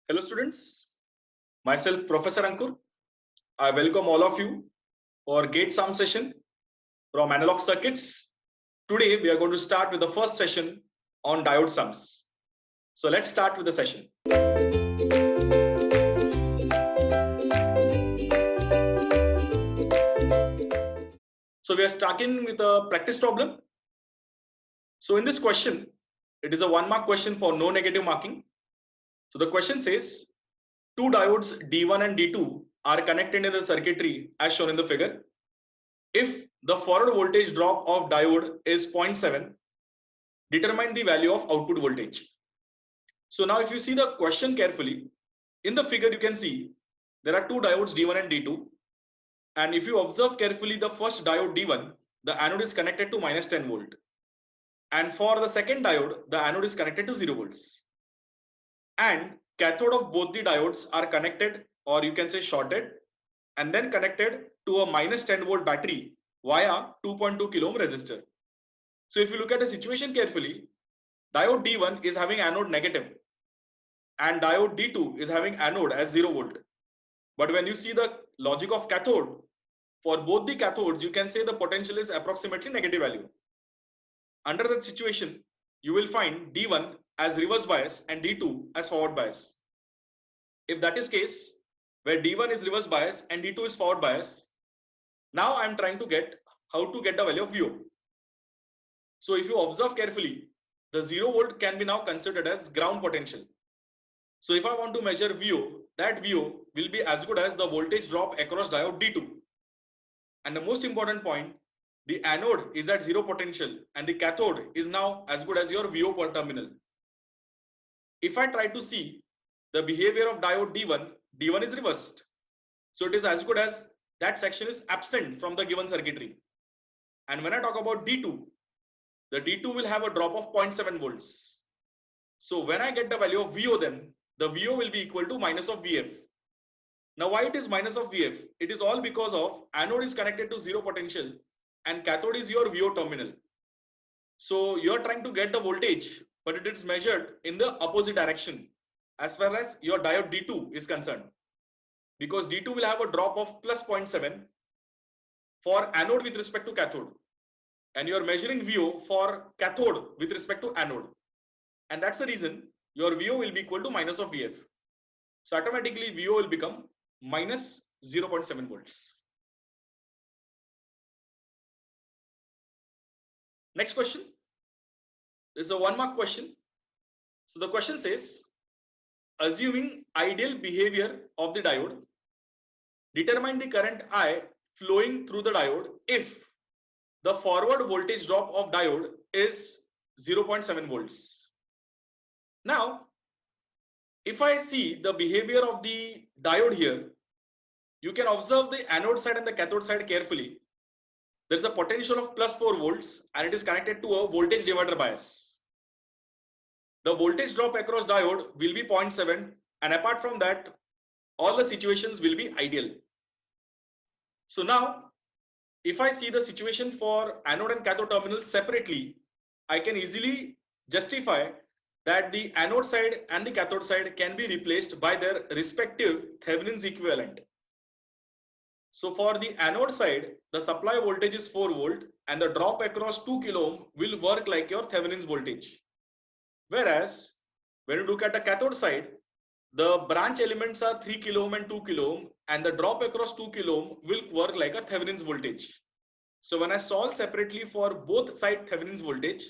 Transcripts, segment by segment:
Hello students, myself Professor Ankur. I welcome all of you for GATE Sum session from Analog Circuits. Today we are going to start with the first session on diode sums. So let's start with the session. So we are starting with a practice problem. So in this question, it is a 1-mark question for no negative marking. So the question says, two diodes D1 and D2 are connected in the circuitry as shown in the figure. If the forward voltage drop of diode is 0.7, determine the value of output voltage. So now if you see the question carefully, in the figure you can see there are two diodes D1 and D2. And if you observe carefully the first diode D1, the anode is connected to minus 10 volt. And for the second diode, the anode is connected to 0 volts. And cathode of both the diodes are connected, or you can say shorted, and then connected to a minus 10 volt battery via 2.2 kilo ohm resistor. So if you look at the situation carefully, diode D1 is having anode negative and diode D2 is having anode as 0 volt. But when you see the logic of cathode, for both the cathodes, you can say the potential is approximately negative value. Under that situation, you will find D1 as reverse bias and D2 as forward bias. If that is case, where D1 is reverse bias and D2 is forward bias, now I am trying to get how to get the value of VO. So if you observe carefully, the 0 volt can be now considered as ground potential. So if I want to measure VO, that VO will be as good as the voltage drop across diode D2. And the most important point, the anode is at 0 potential and the cathode is now as good as your VO per terminal. If I try to see the behavior of diode D1, D1 is reversed. So it is as good as that section is absent from the given circuitry. And when I talk about D2, the D2 will have a drop of 0.7 volts. So when I get the value of VO, then the VO will be equal to minus of VF. Now why it is minus of VF? It is all because of anode is connected to 0 potential and cathode is your VO terminal. So you are trying to get the voltage, but it is measured in the opposite direction as far as your diode D2 is concerned. Because D2 will have a drop of plus 0.7 for anode with respect to cathode. And you are measuring VO for cathode with respect to anode. And that's the reason your VO will be equal to minus of VF. So automatically VO will become minus 0.7 volts. Next question. This is a 1-mark question. So the question says, assuming ideal behavior of the diode, determine the current I flowing through the diode if the forward voltage drop of diode is 0.7 volts. Now, if I see the behavior of the diode here, you can observe the anode side and the cathode side carefully. There is a potential of plus 4 volts and it is connected to a voltage divider bias. The voltage drop across diode will be 0.7, and apart from that, all the situations will be ideal. So now, if I see the situation for anode and cathode terminals separately, I can easily justify that the anode side and the cathode side can be replaced by their respective Thevenin's equivalent. So for the anode side, the supply voltage is 4 volt and the drop across 2 kilo ohm will work like your Thevenin's voltage. Whereas when you look at the cathode side, the branch elements are 3 kilo ohm and 2 kilo ohm, and the drop across 2 kilo ohm will work like a Thevenin's voltage. So when I solve separately for both side Thevenin's voltage,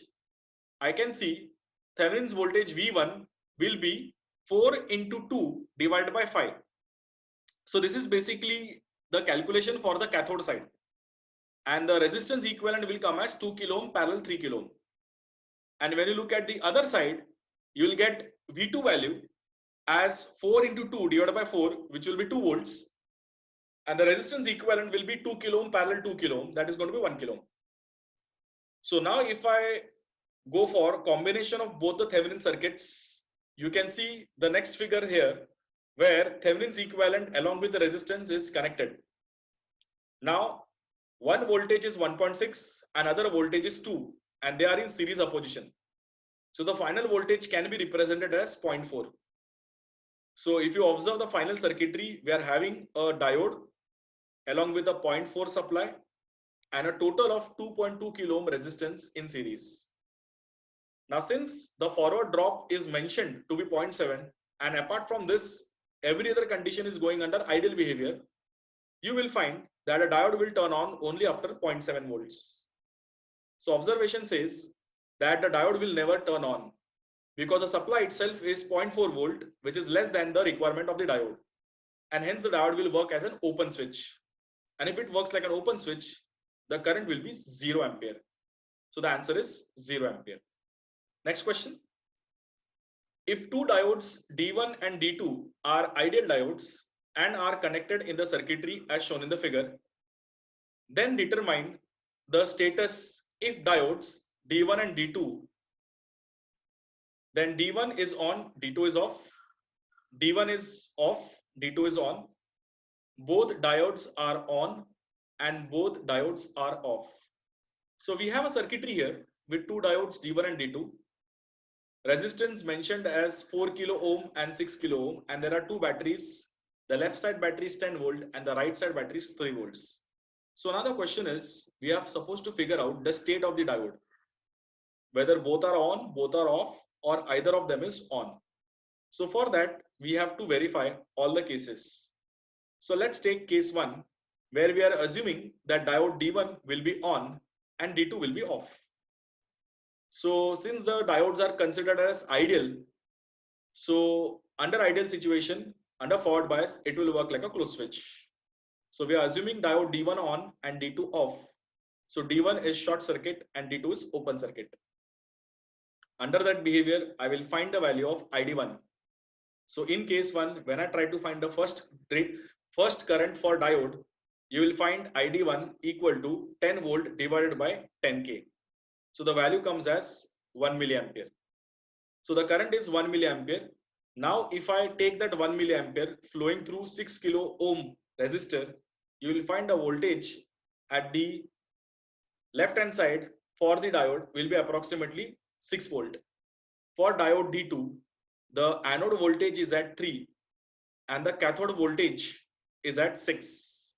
I can see Thevenin's voltage V1 will be 4 into 2 divided by 5. So this is basically the calculation for the cathode side. And the resistance equivalent will come as 2 kilo ohm parallel 3 kilo ohm. And when you look at the other side, you will get V2 value as 4 into 2 divided by 4, which will be 2 volts. And the resistance equivalent will be 2 kilo ohm parallel 2 kilo ohm, that is going to be 1 kilo ohm. So now if I go for combination of both the Thevenin circuits, you can see the next figure here where Thevenin's equivalent along with the resistance is connected. Now one voltage is 1.6, another voltage is 2, and they are in series opposition. So the final voltage can be represented as 0.4. So if you observe the final circuitry, we are having a diode along with a 0.4 supply and a total of 2.2 kilo ohm resistance in series. Now, since the forward drop is mentioned to be 0.7, and apart from this, every other condition is going under ideal behavior, you will find that a diode will turn on only after 0.7 volts. So observation says that the diode will never turn on because the supply itself is 0.4 volt, which is less than the requirement of the diode. And hence the diode will work as an open switch. And if it works like an open switch, the current will be 0 ampere. So the answer is 0 ampere. Next question. If two diodes D1 and D2 are ideal diodes and are connected in the circuitry as shown in the figure, then determine the status if diodes D1 and D2, then D1 is on, D2 is off, D1 is off, D2 is on, both diodes are on and both diodes are off. So we have a circuitry here with two diodes D1 and D2. Resistance mentioned as 4 kilo ohm and 6 kilo ohm, and there are two batteries. The left side battery is 10 volt and the right side battery is 3 volts. So now the question is, we are supposed to figure out the state of the diode, whether both are on, both are off, or either of them is on. So for that, we have to verify all the cases. So let's take case 1, where we are assuming that diode D1 will be on and D2 will be off. So since the diodes are considered as ideal, so under ideal situation, under forward bias, it will work like a closed switch. So we are assuming diode D1 on and D2 off. So D1 is short circuit and D2 is open circuit. Under that behavior, I will find the value of ID1. So in case 1, when I try to find the first current for diode, you will find ID1 equal to 10 volt divided by 10K. So the value comes as 1 milliampere. So the current is 1 milliampere. Now, if I take that 1 milliampere flowing through 6 kilo ohm resistor, you will find the voltage at the left hand side for the diode will be approximately 6 volt. For diode D2, the anode voltage is at 3 and the cathode voltage is at 6.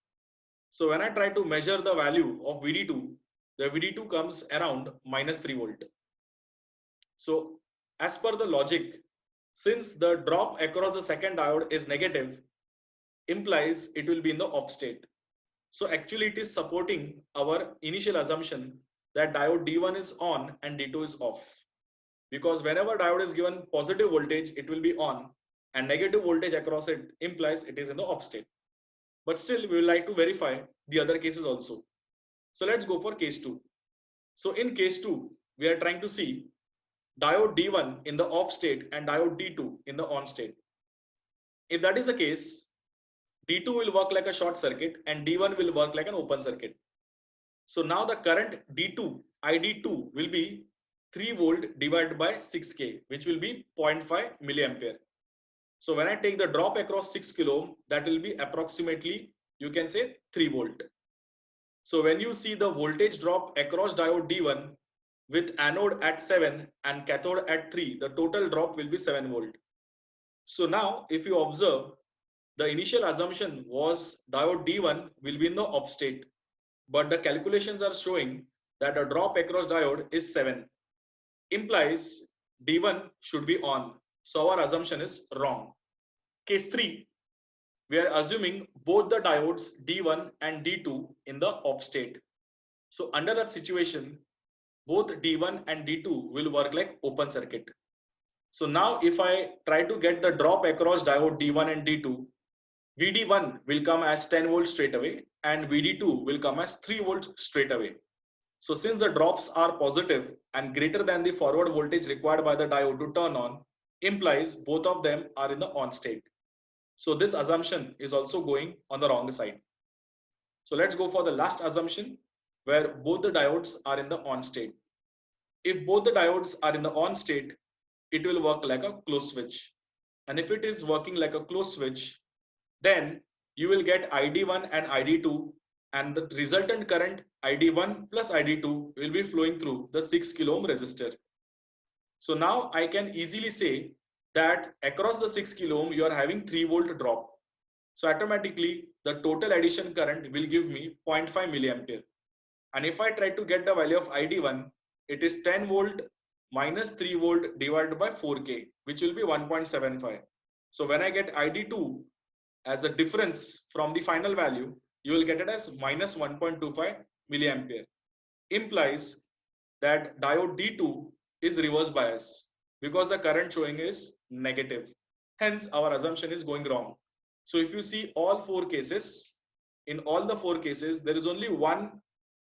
So when I try to measure the value of VD2, the VD2 comes around -3 volt. So as per the logic, since the drop across the second diode is negative, implies it will be in the off state. So actually it is supporting our initial assumption that diode D1 is on and D2 is off. Because whenever diode is given positive voltage, it will be on, and negative voltage across it implies it is in the off state. But still, we would like to verify the other cases also. So let's go for case 2. So in case 2, we are trying to see diode D1 in the off state and diode D2 in the on state. If that is the case, D2 will work like a short circuit and D1 will work like an open circuit. So now the current D2, ID2 will be 3 volt divided by 6K, which will be 0.5 milliampere. So when I take the drop across 6 kilo ohm, that will be approximately, you can say 3 volt. So when you see the voltage drop across diode D1 with anode at 7 and cathode at 3, the total drop will be 7 volt. So now if you observe, the initial assumption was diode D1 will be in the off state, but the calculations are showing that the drop across diode is 7. Implies D1 should be on. So our assumption is wrong. Case 3, we are assuming both the diodes D1 and D2 in the off state. So under that situation, both D1 and D2 will work like open circuit. So now if I try to get the drop across diode D1 and D2, VD1 will come as 10 volts straight away and VD2 will come as 3 volts straight away. So since the drops are positive and greater than the forward voltage required by the diode to turn on, implies both of them are in the on state. So this assumption is also going on the wrong side. So let's go for the last assumption where both the diodes are in the on state. If both the diodes are in the on state, it will work like a closed switch. And if it is working like a closed switch, then you will get ID1 and ID2, and the resultant current ID1 plus ID2 will be flowing through the 6 kilo ohm resistor. So now I can easily say that across the 6 kilo ohm, you are having 3 volt drop. So automatically the total addition current will give me 0.5 milliampere. And if I try to get the value of ID1, it is 10 volt minus 3 volt divided by 4K, which will be 1.75. So when I get ID2 as a difference from the final value, you will get it as minus 1.25 milliampere. Implies that diode D2 is reverse bias because the current showing is negative. Hence, our assumption is going wrong. So if you see all 4 cases, in all the 4 cases, there is only one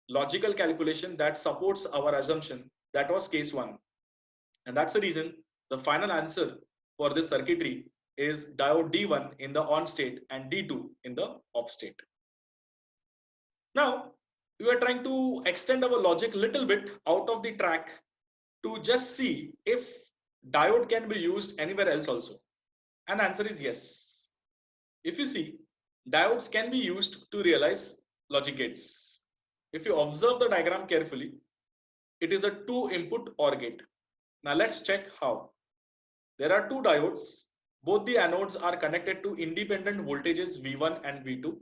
logical calculation that supports our assumption. That was case 1. And that's the reason the final answer for this circuitry is diode D1 in the on state and D2 in the off state. Now, we are trying to extend our logic a little bit out of the track to just see if diode can be used anywhere else also. And the answer is yes. If you see, diodes can be used to realize logic gates. If you observe the diagram carefully, it is a 2-input OR gate. Now let's check how. There are 2 diodes. Both the anodes are connected to independent voltages V1 and V2,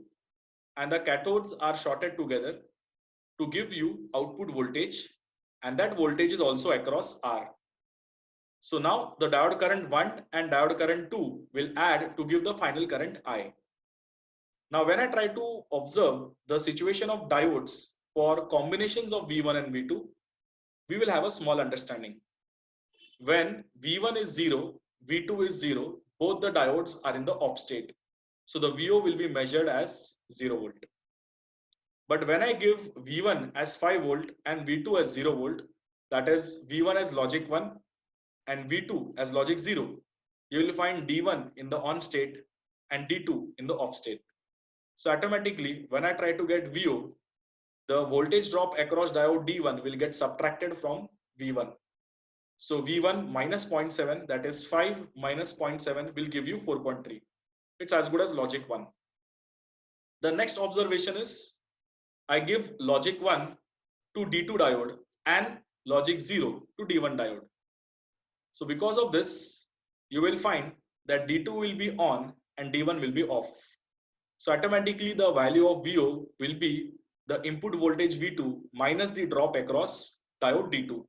and the cathodes are shorted together to give you output voltage, and that voltage is also across R. So now the diode current 1 and diode current 2 will add to give the final current I. Now when I try to observe the situation of diodes for combinations of V1 and V2, we will have a small understanding. When V1 is 0, V2 is 0, both the diodes are in the off state. So the VO will be measured as 0 volt. But when I give V1 as 5 volt and V2 as 0 volt, that is V1 as logic 1 and V2 as logic 0, you will find D1 in the on state and D2 in the off state. So automatically, when I try to get VO, the voltage drop across diode D1 will get subtracted from V1. So V1 minus 0.7, that is 5 minus 0.7 will give you 4.3. It's as good as logic 1. The next observation is I give logic 1 to D2 diode and logic 0 to D1 diode. So because of this, you will find that D2 will be on and D1 will be off. So automatically the value of VO will be the input voltage V2 minus the drop across diode D2.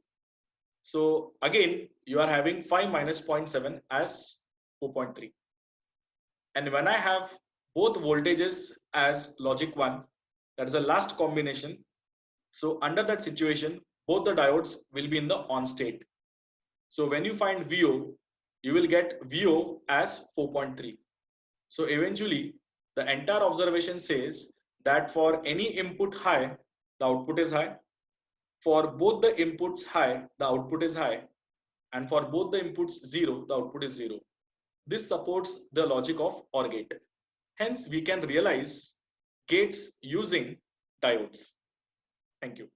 So again, you are having 5 minus 0.7 as 4.3. And when I have both voltages as logic 1, that is the last combination. So under that situation, both the diodes will be in the on state. So when you find VO, you will get VO as 4.3. So eventually, the entire observation says that for any input high, the output is high. For both the inputs high, the output is high. And for both the inputs 0, the output is 0. This supports the logic of OR gate. Hence, we can realize gates using diodes. Thank you.